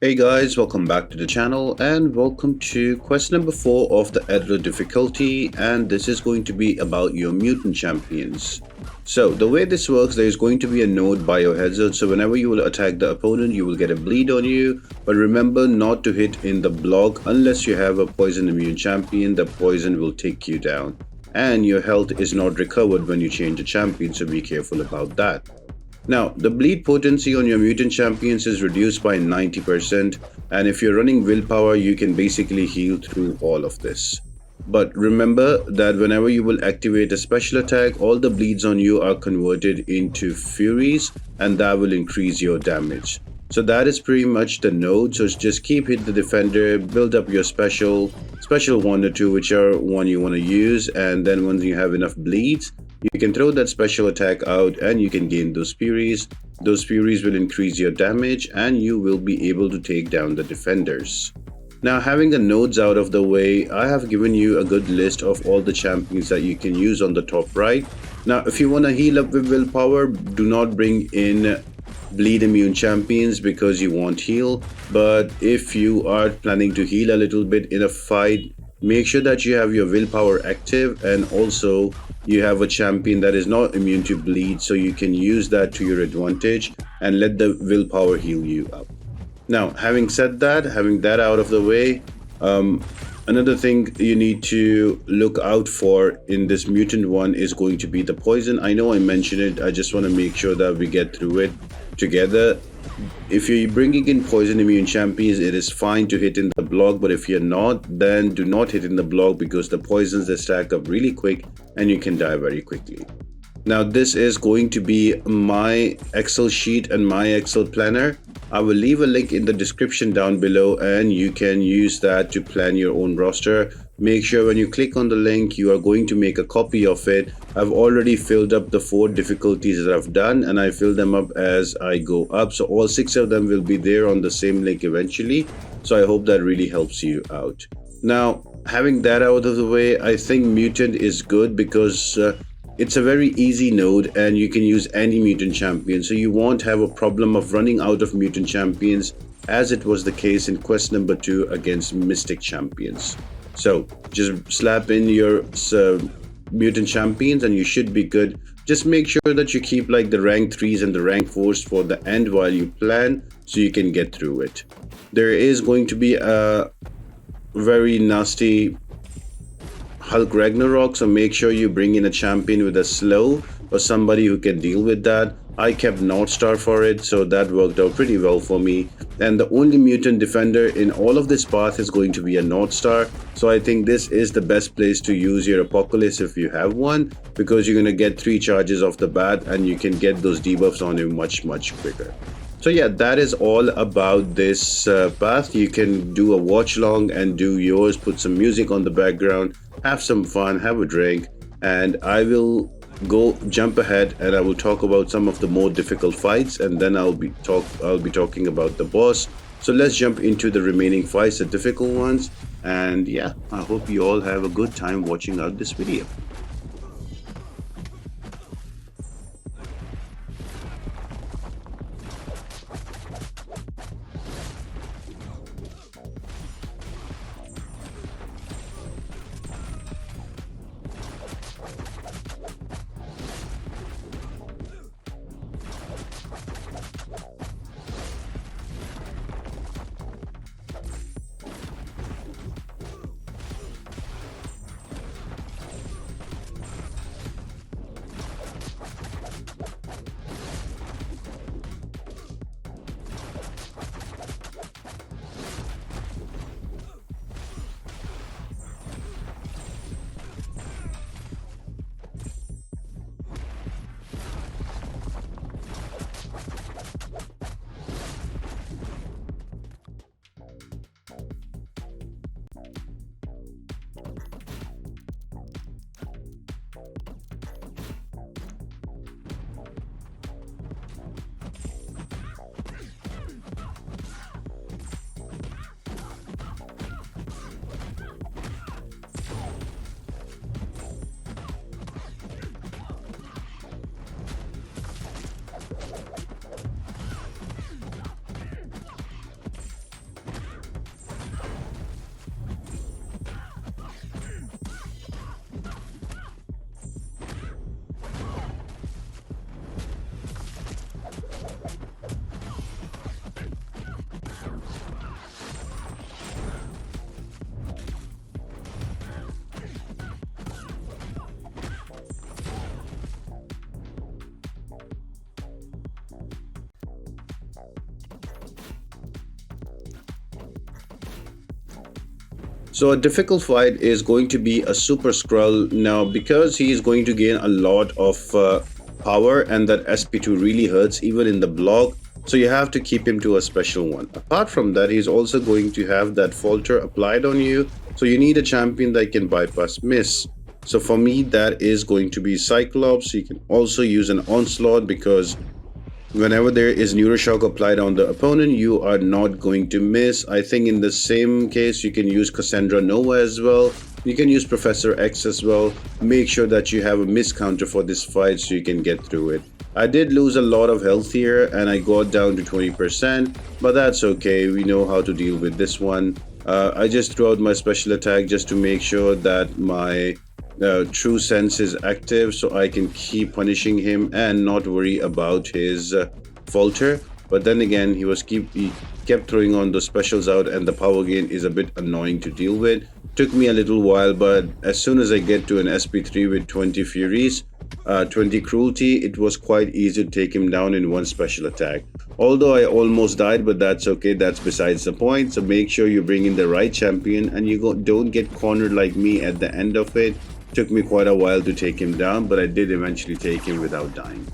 Hey guys, welcome back to the channel and welcome to quest number 4 of the Editor difficulty, and this is going to be about your mutant champions. So the way this works, there is going to be a node biohazard, so whenever you will attack the opponent you will get a bleed on you, but remember not to hit in the block unless you have a poison immune champion. The poison will take you down and your health is not recovered when you change a champion, so be careful about that. Now, the bleed potency on your mutant champions is reduced by 90%, and if you're running willpower, you can basically heal through all of this. But remember that whenever you will activate a special attack, all the bleeds on you are converted into furies, and that will increase your damage. So that is pretty much the node, so just keep hitting the defender, build up your special 1 or 2, whichever one you want to use, and then once you have enough bleeds, you can throw that special attack out and you can gain those furies. Those furies will increase your damage and you will be able to take down the defenders. Now, having the nodes out of the way, I have given you a good list of all the champions that you can use on the top right. Now, if you want to heal up with willpower, do not bring in bleed immune champions because you won't heal. But if you are planning to heal a little bit in a fight, make sure that you have your willpower active, and also you have a champion that is not immune to bleed, so you can use that to your advantage and let the willpower heal you up. Now, having said that, having that out of the way, another thing you need to look out for in this mutant one is going to be the poison. I know I mentioned it, I just want to make sure that we get through it together. If you're bringing in poison immune champions, it is fine to hit in the block, but if you're not, then do not hit in the block because the poisons, they stack up really quick and you can die very quickly. Now, this is going to be my Excel sheet and my Excel planner. I will leave a link in the description down below and you can use that to plan your own roster. Make sure when you click on the link, you are going to make a copy of it. I've already filled up the 4 difficulties that I've done, and I fill them up as I go up. So all 6 of them will be there on the same link eventually. So I hope that really helps you out. Now, having that out of the way, I think mutant is good because it's a very easy node and you can use any mutant champion. So you won't have a problem of running out of mutant champions, as it was the case in quest number 2 against mystic champions. So just slap in your mutant champions and you should be good. Just make sure that you keep like the rank 3s and the rank 4s for the end while you plan, so you can get through it. There is going to be a very nasty Hulk Ragnarök, so make sure you bring in a champion with a slow or somebody who can deal with that. I kept Northstar for it, so that worked out pretty well for me. And the only mutant defender in all of this path is going to be a Northstar, so I think this is the best place to use your Apocalypse if you have one, because you're going to get 3 charges off the bat and you can get those debuffs on you much quicker. So yeah, that is all about this path. You can do a watch long and do yours, put some music on the background, have some fun, have a drink, and I will jump ahead and I will talk about some of the more difficult fights, and then I'll be talking about the boss. So let's jump into the remaining fights, the difficult ones, and yeah, I hope you all have a good time watching out this video. So a difficult fight is going to be a Super Skrull now because he is going to gain a lot of power, and that SP2 really hurts even in the block. So you have to keep him to a special one. Apart from that, he's also going to have that falter applied on you. So you need a champion that can bypass miss. So for me, that is going to be Cyclops. You can also use an Onslaught because whenever there is Neuroshock applied on the opponent, you are not going to miss. I think in the same case, you can use Cassandra Nova as well. You can use Professor X as well. Make sure that you have a miss counter for this fight so you can get through it. I did lose a lot of health here and I got down to 20%, but that's okay. We know how to deal with this one. I just threw out my special attack just to make sure that my true sense is active so I can keep punishing him and not worry about his falter. But then again, he kept throwing on those specials out, and the power gain is a bit annoying to deal with. Took me a little while, but as soon as I get to an SP3 with 20 Furies, 20 Cruelty, it was quite easy to take him down in one special attack. Although I almost died, but that's okay, that's besides the point. So make sure you bring in the right champion and you don't get cornered like me at the end of it. Took me quite a while to take him down, but I did eventually take him without dying.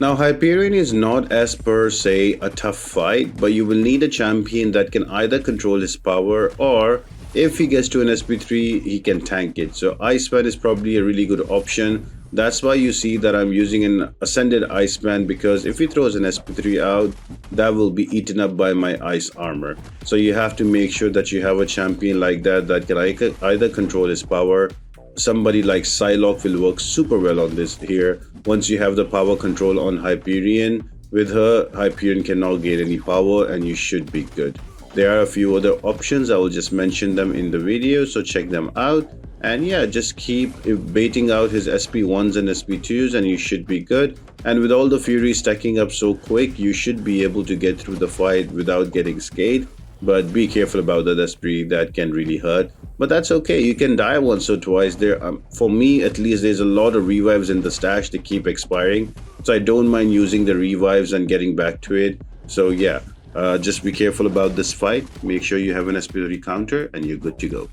Now, Hyperion is not as per se a tough fight, but you will need a champion that can either control his power or if he gets to an SP3, he can tank it. So Iceman is probably a really good option. That's why you see that I'm using an Ascended Iceman, because if he throws an SP3 out, that will be eaten up by my ice armor. So you have to make sure that you have a champion like that that can either control his power. Somebody like Psylocke will work super well on this here. Once you have the power control on Hyperion, with her, Hyperion cannot gain any power and you should be good. There are a few other options, I will just mention them in the video, so check them out. And yeah, just keep baiting out his SP1s and SP2s and you should be good. And with all the Fury stacking up so quick, you should be able to get through the fight without getting scathed. But be careful about that SP, that can really hurt. But that's okay, you can die once or twice. For me at least, there's a lot of revives in the stash that keep expiring. So I don't mind using the revives and getting back to it. So yeah, just be careful about this fight. Make sure you have an SP3 counter and you're good to go.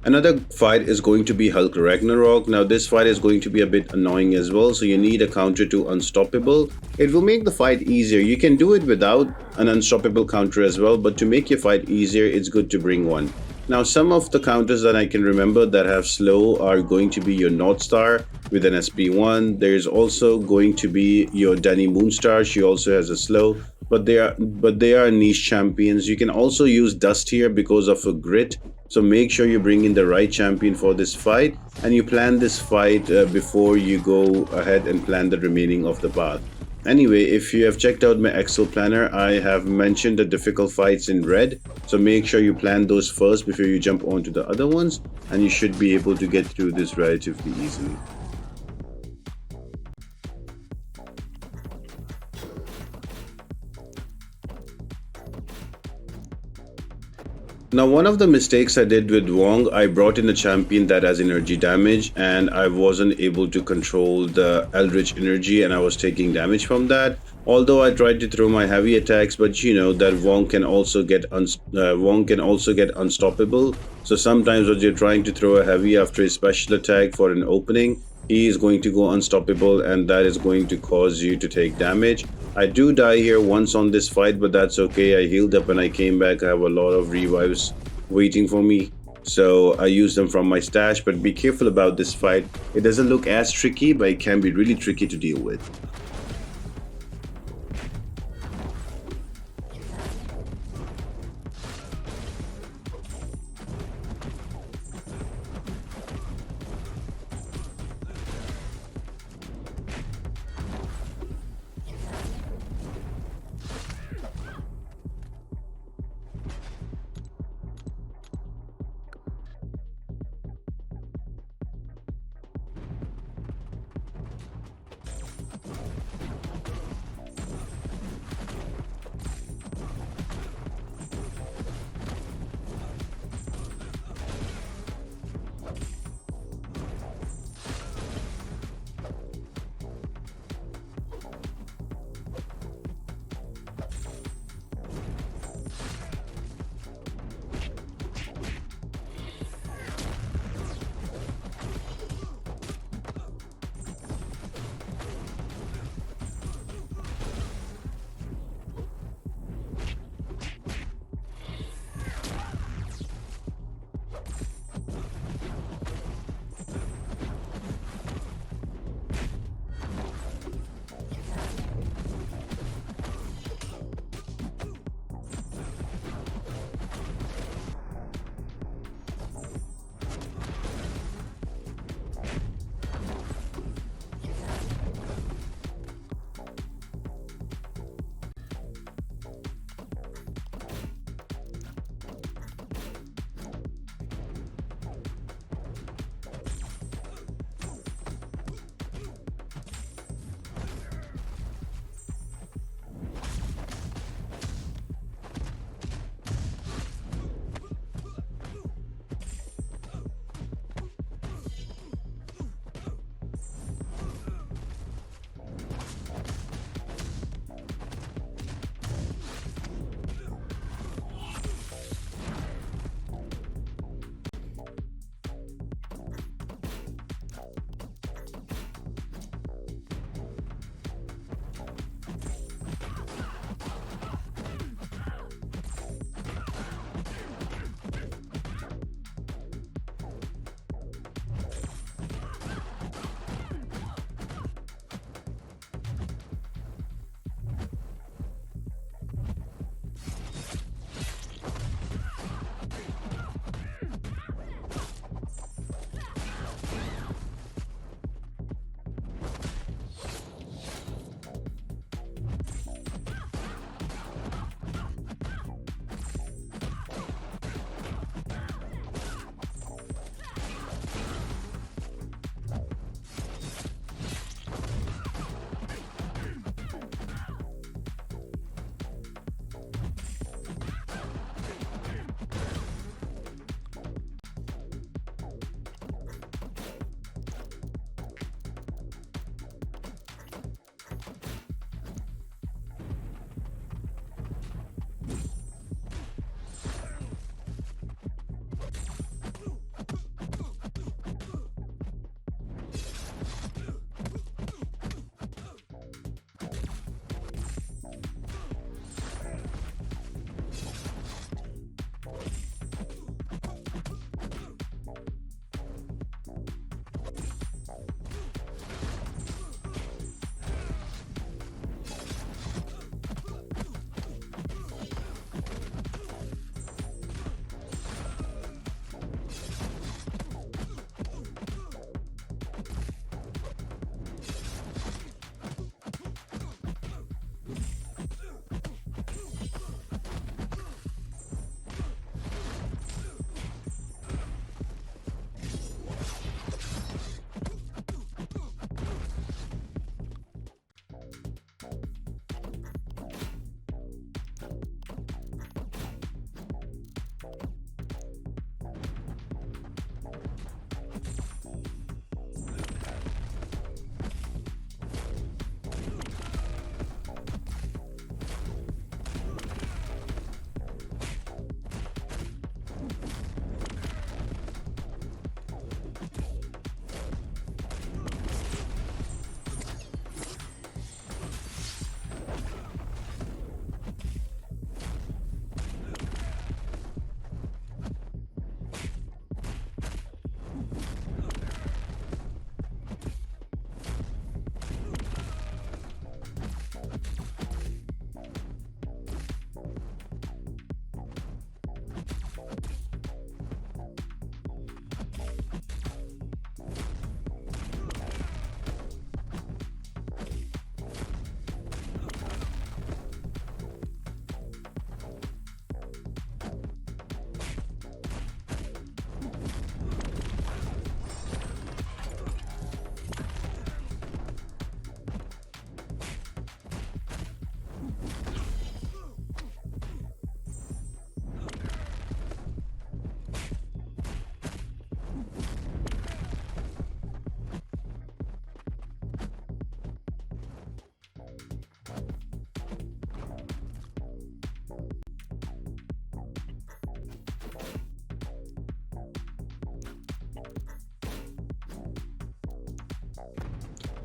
Another fight is going to be Hulk Ragnarök. Now this fight is going to be a bit annoying as well, so you need a counter to Unstoppable. It will make the fight easier. You can do it without an Unstoppable counter as well, but to make your fight easier, it's good to bring one. Now some of the counters that I can remember that have slow are going to be your Northstar with an SP1. There's also going to be your Danny Moonstar. She also has a slow, but they are niche champions. You can also use Dust here because of a grit. So make sure you bring in the right champion for this fight, and you plan this fight before you go ahead and plan the remaining of the path. Anyway, if you have checked out my Excel planner, I have mentioned the difficult fights in red. So make sure you plan those first before you jump onto the other ones, and you should be able to get through this relatively easily. Now, one of the mistakes I did with Wong, I brought in a champion that has energy damage, and I wasn't able to control the Eldritch energy, and I was taking damage from that. Although I tried to throw my heavy attacks, but you know that Wong can also get unstoppable. So sometimes when you're trying to throw a heavy after a special attack for an opening, he is going to go unstoppable, and that is going to cause you to take damage. I do die here once on this fight, but that's okay. I healed up and I came back. I have a lot of revives waiting for me, so I use them from my stash. But be careful about this fight. It doesn't look as tricky, but it can be really tricky to deal with.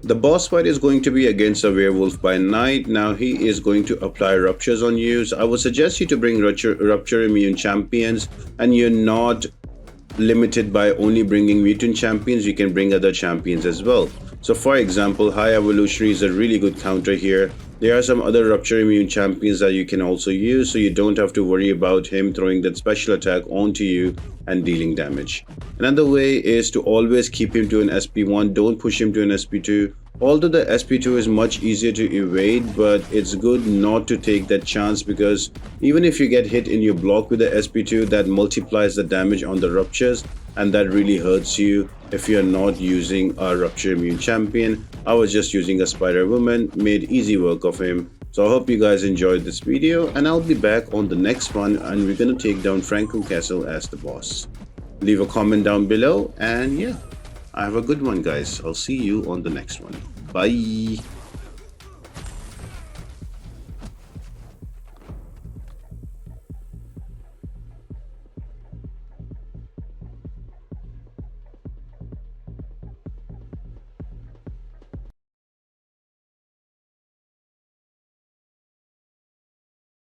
The boss fight is going to be against a werewolf by night. Now he is going to apply ruptures on you. So I would suggest you to bring rupture immune champions, and you're not limited by only bringing mutant champions. You can bring other champions as well. So for example, High Evolutionary is a really good counter here. There are some other rupture immune champions that you can also use, so you don't have to worry about him throwing that special attack onto you and dealing damage. Another way is to always keep him to an SP1, don't push him to an SP2. Although the SP2 is much easier to evade, but it's good not to take that chance, because even if you get hit in your block with the SP2, that multiplies the damage on the ruptures, and that really hurts you if you're not using a rupture immune champion. I was just using a Spider Woman, made easy work of him. So I hope you guys enjoyed this video, and I'll be back on the next one, and we're gonna take down Franco Castle as the boss. Leave a comment down below, and yeah, have a good one guys. I'll see you on the next one. Bye.